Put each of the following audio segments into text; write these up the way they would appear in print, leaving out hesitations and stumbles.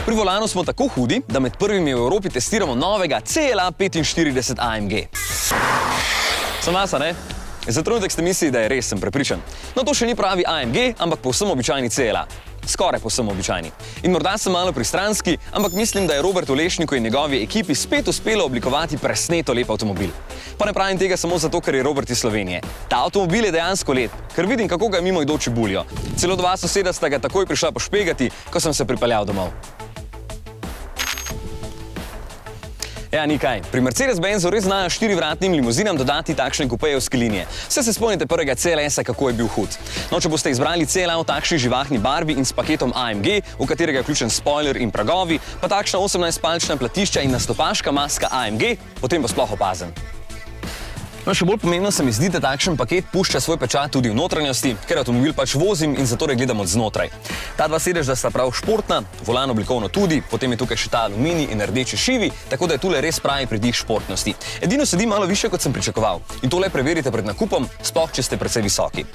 Pri volanu smo tako hudi, da med prvimi v Evropi testiramo novega CLA 45 AMG. Sem vas, ne? Za trenutek ste mislili, da je res, sem prepričan. No, to še ni pravi AMG, ampak povsem običajni CLA. Skoraj povsem običajni. In morda sem malo pristranski, ampak mislim, da je Robertu Lešniku in njegovi ekipi spet uspelo oblikovati presneto lep avtomobil. Pa ne pravim tega samo zato, ker je Robert iz Slovenije. Ta avtomobil je dejansko lep, ker vidim, kako ga mimoidoči bulijo. Celo dva soseda sta ga takoj prišla pošpegati, ko sem se pripeljal domov. Ja, ni kaj. Pri Mercedes-Benzu res znajo 4-vratnim limuzinam dodati takšne kupejevske linije. Vse se spomnite prvega CLS-a, kako je bil hud. No, če boste izbrali CLA v takšni živahni barvi in s paketom AMG, v katerega je vključen spoiler in pragovi, pa takšna 18-palčna platišča in nastopaška maska AMG, potem bo sploh opazen. No, še bolj pomembno se mi zdi, da takšen paket pušča svoj pečat tudi v notranjosti, ker avtomobil pač vozim in zato gledam od znotraj. Ta dva sedeža sta prav športna, volan oblikovno tudi, potem je tukaj še ta aluminij in rdeči šivi, tako da je tule res pravi pridih športnosti. Edino sedi malo više, kot sem pričakoval. In tole preverite pred nakupom, sploh če ste precej visoki.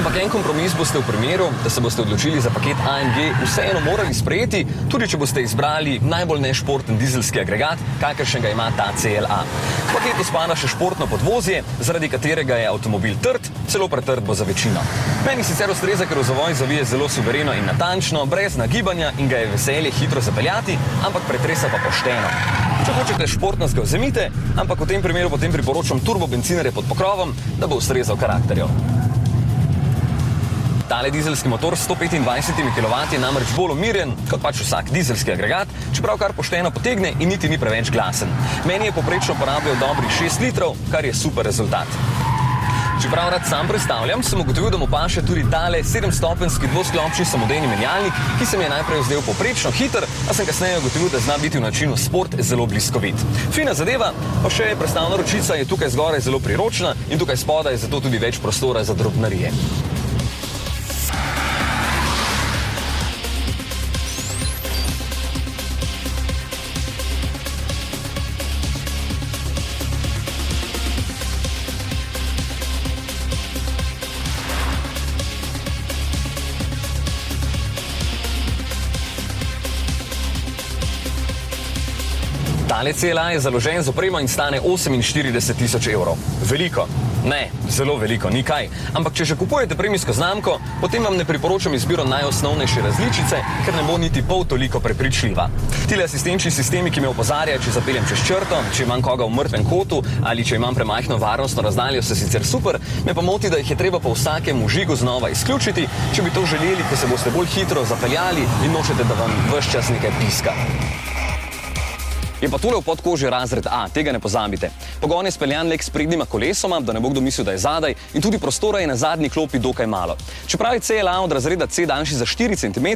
Ampak en kompromis boste v primeru, da se boste odločili za paket AMG, vseeno morali sprejeti, tudi če boste izbrali najbolj nešporten dizelski agregat, kakršnega ima ta CLA. V paketu spada še športno podvozje, zaradi katerega je avtomobil trd, celo pretrd bo za večino. Meni sicer ustreza, ker v zavoj zavije zelo suvereno in natančno, brez nagibanja in ga je veselje hitro zapeljati, ampak pretresa pa pošteno. Če hočete športnost, ga vzemite, ampak v tem primeru potem priporočam turbobencinarje pod pokrovom, da bo ustrezal karakterju. Tale dizelski motor s 125 kW je namreč bolj umirjen, kot pač vsak dizelski agregat, čeprav kar pošteno potegne in niti ni preveč glasen. Meni je poprečno porabljal dobrih 6 litrov, kar je super rezultat. Čeprav rad sam predstavljam, sem ugotovil, da mu paše tudi tale 7-stopenjski dvosklopčni samodejni menjalnik, ki se mi je najprej zdel poprečno hiter, a sem kasneje ugotovil, da zna biti v načinu sport zelo bliskovit. Fina zadeva, pa še prestavna ročica je tukaj zgoraj zelo priročna in tukaj spodaj je zato tudi več prostora za drobnarije. Tale CLA je založen z opremo in stane 48 000 evrov. Veliko. Ne, zelo veliko, ni kaj. Ampak če že kupujete premijsko znamko, potem vam ne priporočam izbiro najosnovnejše različice, ker ne bo niti pol toliko prepričljiva. Tile asistenčni sistemi, ki me opozarjajo, če zapeljem čez črto, če imam koga v mrtvem kotu ali če imam premajhno varnostno razdaljo, so sicer super, me pa moti, da jih je treba po vsakem vžigu znova izključiti, če bi to želeli, ko se boste bolj hitro zapeljali in nočete, da vam ves čas nekaj piska. Je pa tole v podkoži razred A, tega ne pozabite. Pogon je speljan le k sprednjima kolesoma, da ne bo kdo mislil, da je zadaj, in tudi prostora je na zadnji klopi dokaj malo. Čeprav je CLA od razreda C daljši za 4 cm,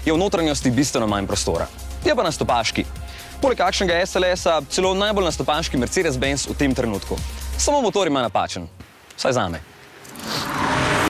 je v notranjosti bistveno manj prostora. Je pa nastopaški. Poleg kakšnega SLS-a celo najbolj nastopaški Mercedes-Benz v tem trenutku. Samo motor ima napačen. Vsaj zame.